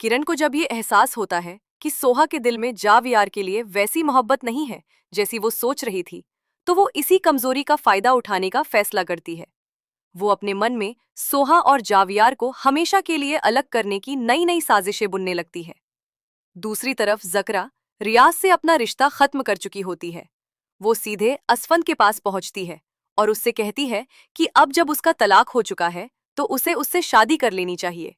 किरण को जब ये एहसास होता है कि सोहा के दिल में जावियार के लिए वैसी मोहब्बत नहीं है जैसी वो सोच रही थी, तो वो इसी कमजोरी का फायदा उठाने का फैसला करती है। वो अपने मन में सोहा और जावियार को हमेशा के लिए अलग करने की नई नई साजिशें बुनने लगती है। दूसरी तरफ जकरा रियाज से अपना रिश्ता खत्म कर चुकी होती है। वो सीधे असफंद के पास पहुंचती है और उससे कहती है कि अब जब उसका तलाक हो चुका है तो उसे उससे शादी कर लेनी चाहिए।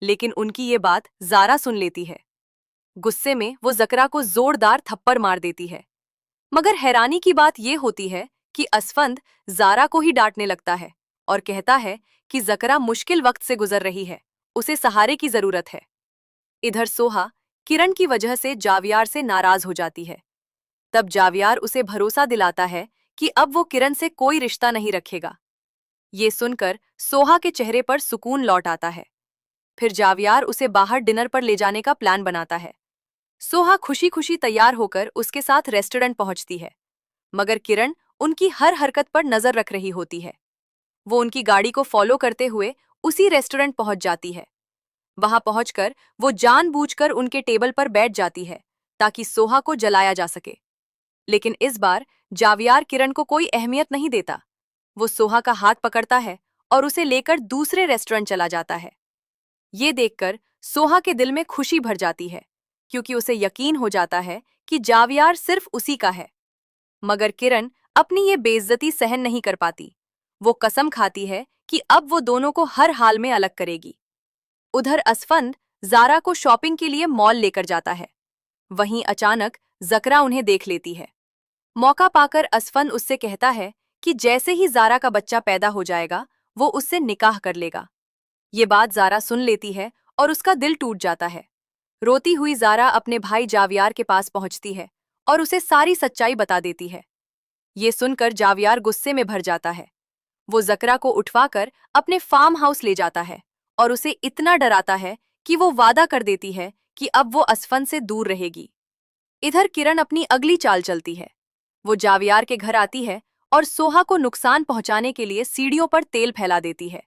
लेकिन उनकी ये बात जारा सुन लेती है। गुस्से में वो जकरा को जोरदार थप्पड़ मार देती है। मगर हैरानी की बात ये होती है कि असफंद जारा को ही डांटने लगता है और कहता है कि जकरा मुश्किल वक्त से गुजर रही है, उसे सहारे की जरूरत है। इधर सोहा किरण की वजह से जावियार से नाराज हो जाती है। तब जावियार उसे भरोसा दिलाता है कि अब वो किरण से कोई रिश्ता नहीं रखेगा। ये सुनकर सोहा के चेहरे पर सुकून लौट आता है। फिर जावियार उसे बाहर डिनर पर ले जाने का प्लान बनाता है। सोहा खुशी खुशी तैयार होकर उसके साथ रेस्टोरेंट पहुंचती है, मगर किरण उनकी हर हरकत पर नजर रख रही होती है। वो उनकी गाड़ी को फॉलो करते हुए उसी रेस्टोरेंट पहुंच जाती है। वहां पहुंचकर वो जानबूझकर उनके टेबल पर बैठ जाती है ताकि सोहा को जलाया जा सके। लेकिन इस बार जावियार किरण को कोई अहमियत नहीं देता। वो सोहा का हाथ पकड़ता है और उसे लेकर दूसरे रेस्टोरेंट चला जाता है। ये देखकर सोहा के दिल में खुशी भर जाती है, क्योंकि उसे यकीन हो जाता है कि जावियार सिर्फ उसी का है। मगर किरण अपनी ये बेइज्जती सहन नहीं कर पाती। वो कसम खाती है कि अब वो दोनों को हर हाल में अलग करेगी। उधर असफंद जारा को शॉपिंग के लिए मॉल लेकर जाता है। वहीं अचानक जकरा उन्हें देख लेती है। मौका पाकर असफंद उससे कहता है कि जैसे ही जारा का बच्चा पैदा हो जाएगा वो उससे निकाह कर लेगा। ये बात जारा सुन लेती है और उसका दिल टूट जाता है। रोती हुई जारा अपने भाई जावियार के पास पहुंचती है और उसे सारी सच्चाई बता देती है। ये सुनकर जावियार गुस्से में भर जाता है। वो जकरा को उठवाकर अपने फार्म हाउस ले जाता है और उसे इतना डराता है कि वो वादा कर देती है कि अब वो असफंद से दूर रहेगी। इधर किरण अपनी अगली चाल चलती है। वो जावियार के घर आती है और सोहा को नुकसान पहुंचाने के लिए सीढ़ियों पर तेल फैला देती है।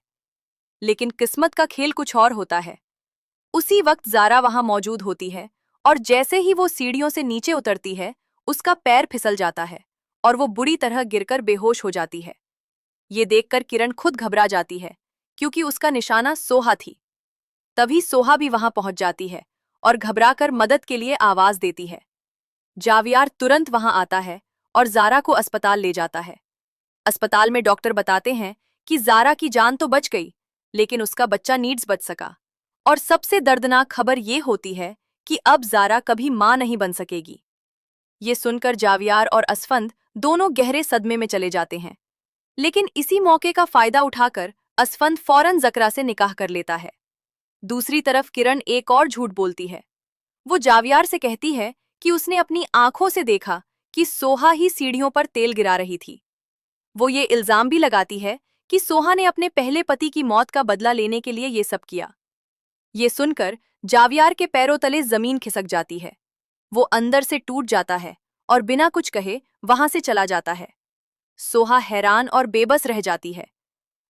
लेकिन किस्मत का खेल कुछ और होता है। उसी वक्त जारा वहां मौजूद होती है और जैसे ही वो सीढ़ियों से नीचे उतरती है, उसका पैर फिसल जाता है और वो बुरी तरह गिरकर बेहोश हो जाती है। ये देखकर किरण खुद घबरा जाती है, क्योंकि उसका निशाना सोहा थी। तभी सोहा भी वहां पहुंच जाती है और घबराकर मदद के लिए आवाज देती है। जावियार तुरंत वहां आता है और जारा को अस्पताल ले जाता है। अस्पताल में डॉक्टर बताते हैं कि जारा की जान तो बच गई, लेकिन उसका बच्चा नीड्स बच सका। और सबसे दर्दनाक खबर ये होती है कि अब जारा कभी मां नहीं बन सकेगी। ये सुनकर जावियार और असफंद दोनों गहरे सदमे में चले जाते हैं। लेकिन इसी मौके का फायदा उठाकर असफंद फौरन जकरा से निकाह कर लेता है। दूसरी तरफ किरण एक और झूठ बोलती है। वो जावियार से कहती है कि उसने अपनी आंखों से देखा कि सोहा ही सीढ़ियों पर तेल गिरा रही थी। वो ये इल्जाम भी लगाती है कि सोहा ने अपने पहले पति की मौत का बदला लेने के लिए ये सब किया। ये सुनकर जावियार के पैरों तले जमीन खिसक जाती है। वो अंदर से टूट जाता है और बिना कुछ कहे वहां से चला जाता है। सोहा हैरान और बेबस रह जाती है।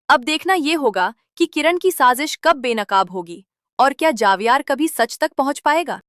अब देखना ये होगा कि किरण की साजिश कब बेनकाब होगी और क्या जावियार कभी सच तक पहुंच पाएगा।